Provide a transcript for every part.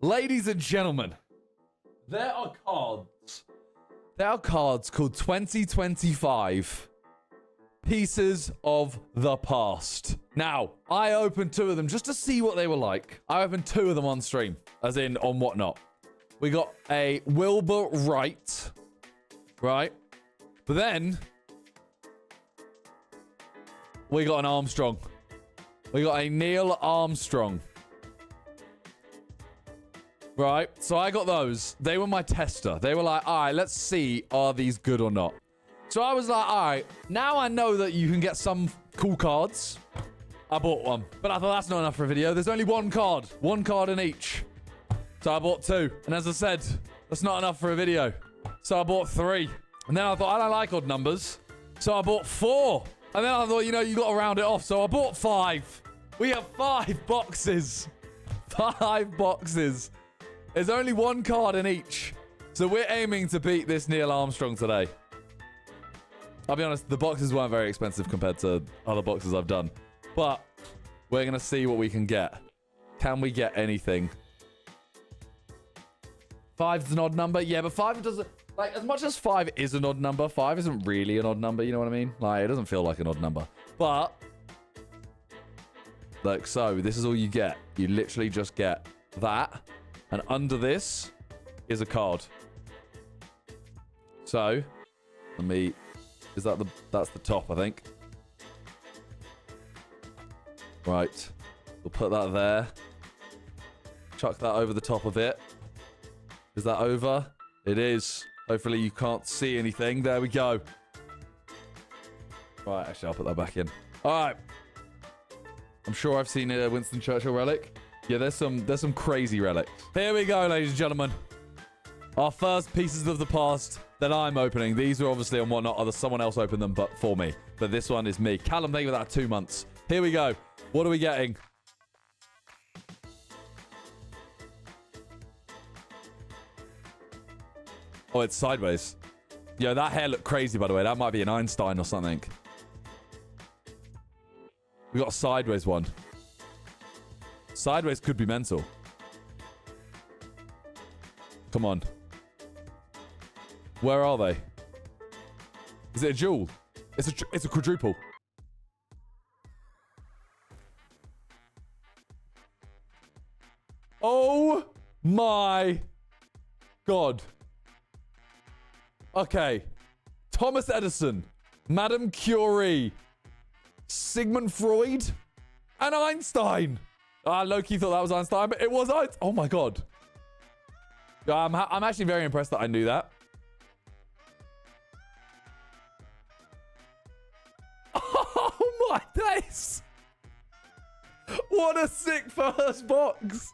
Ladies and gentlemen, there are cards. There are cards called 2025 Pieces of the Past. Now, I opened 2 of them just to see what they were like. I opened 2 of them on stream, as in on whatnot. We got a Wilbur Wright, right? But then we got an Armstrong. We got a Neil Armstrong. Right, so I got those. They were my tester. They were like, all right, let's see, are these good or not? So I was like, all right, now I know that you can get some cool cards. I bought one, but I thought that's not enough for a video. There's only one card in each. So I bought 2. And as I said, that's not enough for a video. So I bought 3. And then I thought, I don't like odd numbers. So I bought 4. And then I thought, you know, you got to round it off. So I bought 5. We have 5 boxes. 5 boxes. There's only one card in each. So we're aiming to beat this Neil Armstrong today. I'll be honest, the boxes weren't very expensive compared to other boxes I've done. But we're going to see what we can get. Can we get anything? 5's an odd number. Yeah, but 5 doesn't... Like, as much as 5 is an odd number, 5 isn't really an odd number, you know what I mean? Like, it doesn't feel like an odd number. But... Like, so, this is all you get. You literally just get that. And under this is a card. So, let me... Is that the... That's the top, I think. Right. We'll put that there. Chuck that over the top of it. Is that over? It is. Hopefully you can't see anything. There we go. Right, actually, I'll put that back in. All right. I'm sure I've seen a Winston Churchill relic. Yeah, there's some crazy relics. Here we go, ladies and gentlemen. Our first pieces of the past that I'm opening. These are obviously on whatnot. Someone else opened them, but for me. But this one is me. Callum, thank you for that 2 months. Here we go. What are we getting? Oh, it's sideways. Yo, that hair looked crazy, by the way. That might be an Einstein or something. We got a sideways one. Sideways could be mental. Come on. Where are they? Is it a jewel? It's a quadruple. Oh my God. Okay. Thomas Edison, Madame Curie, Sigmund Freud, and Einstein. Low-key thought that was Einstein, but it was Einstein. Oh my God. I'm actually very impressed that I knew that. Oh my days. What a sick first box.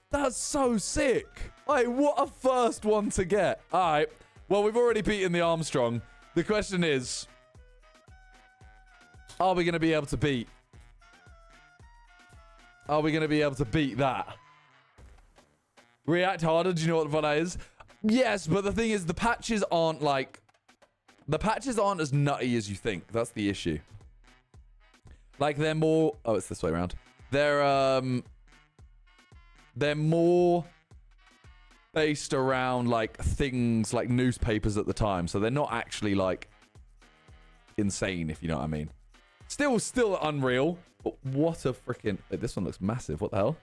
That's so sick. Like, what a first one to get. All right. Well, we've already beaten the Armstrong. The question is, are we going to be able to beat? Are we going to be able to beat that? React harder. Do you know what that is? Yes, but the thing is, the patches aren't like... The patches aren't as nutty as you think. That's the issue. Like, they're more... Oh, it's this way around. They're more based around, like, things like newspapers at the time. So they're not actually, like, insane, if you know what I mean. Still unreal. But what a freaking... This one looks massive. What the hell?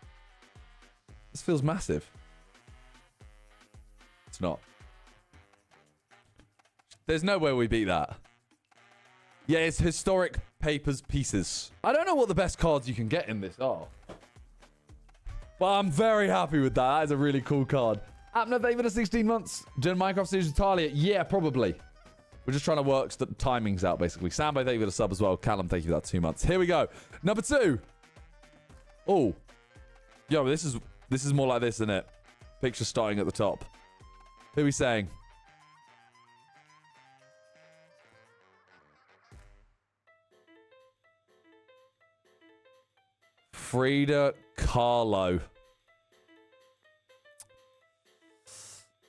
This feels massive. It's not. There's no way we beat that. Yeah, it's historic papers pieces. I don't know what the best cards you can get in this are. But I'm very happy with that. That is a really cool card. Appner, thank you for the 16 months. Doing Minecraft series Italia? Yeah, probably. We're just trying to work the timings out, basically. Sambo, thank you for the sub as well. Callum, thank you for that 2 months. Here we go. Number 2. Oh. Yo, this is more like this, isn't it? Picture starting at the top. Who are we saying? Frida Kahlo.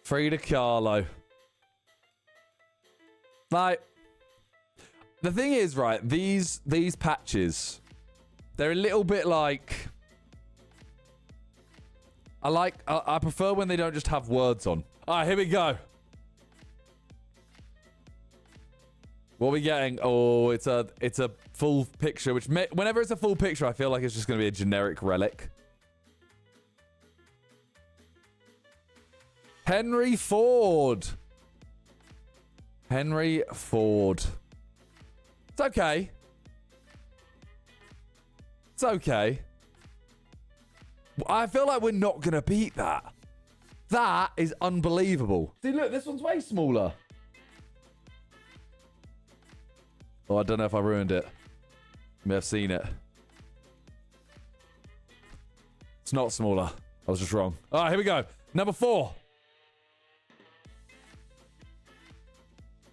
Frida Kahlo. Like, the thing is, right, these patches, they're a little bit like, I prefer when they don't just have words on. All right, here we go. What are we getting? Oh, it's a full picture, which whenever it's a full picture, I feel like it's just going to be a generic relic. Henry Ford. Henry Ford. It's okay. It's okay. I feel like we're not going to beat that. That is unbelievable. See, look, this one's way smaller. Oh, I don't know if I ruined it. You may have seen it. It's not smaller. I was just wrong. All right, here we go. Number 4.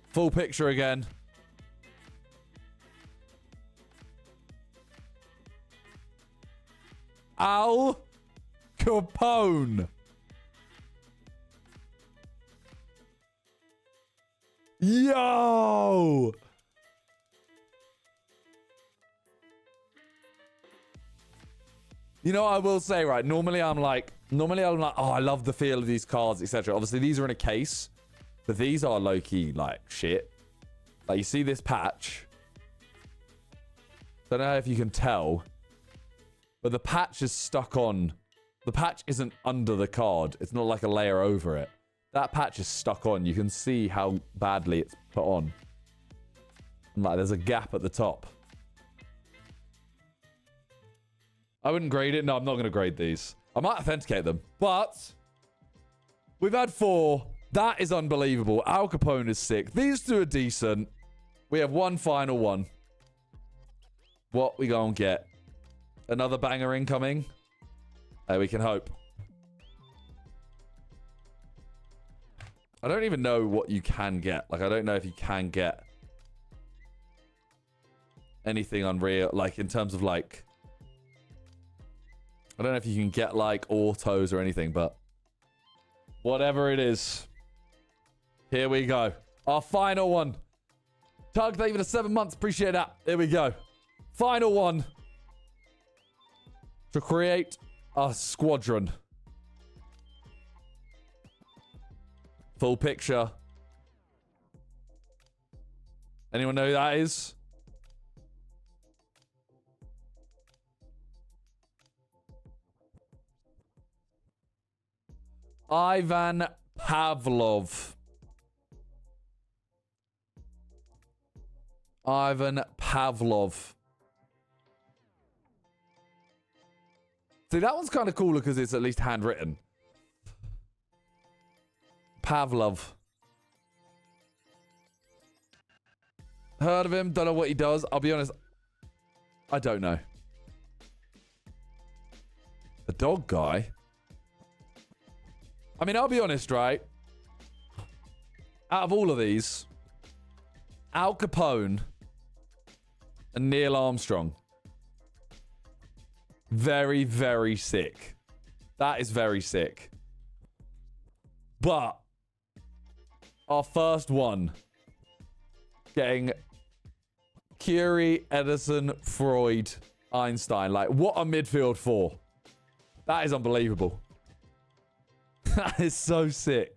Full picture again. Al Capone. Yo! You know, I will say, right, normally I'm like, oh, I love the feel of these cards, etc. Obviously, these are in a case, but these are low-key, like, shit. Like, you see this patch. Don't know if you can tell, but the patch is stuck on. The patch isn't under the card. It's not like a layer over it. That patch is stuck on. You can see how badly it's put on. And, like, there's a gap at the top. I wouldn't grade it. No, I'm not going to grade these. I might authenticate them. But we've had 4. That is unbelievable. Al Capone is sick. These 2 are decent. We have one final one. What we gonna get? Another banger incoming? We can hope. I don't even know what you can get. Like, I don't know if you can get anything unreal. Like, in terms of, like... I don't know if you can get, like, autos or anything, but... whatever it is. Here we go. Our final one. Tug, thank you for the 7 months. Appreciate that. Here we go. Final one. To create a squadron. Full picture. Anyone know who that is? Ivan Pavlov. Ivan Pavlov. See, that one's kind of cooler because it's at least handwritten. Pavlov. Heard of him. Don't know what he does. I'll be honest. I don't know. The dog guy? I mean, I'll be honest, right? Out of all of these, Al Capone and Neil Armstrong. Very, very sick. That is very sick. But our first one, getting Curie, Edison, Freud, Einstein. Like, what a midfield 4. That is unbelievable. That is so sick.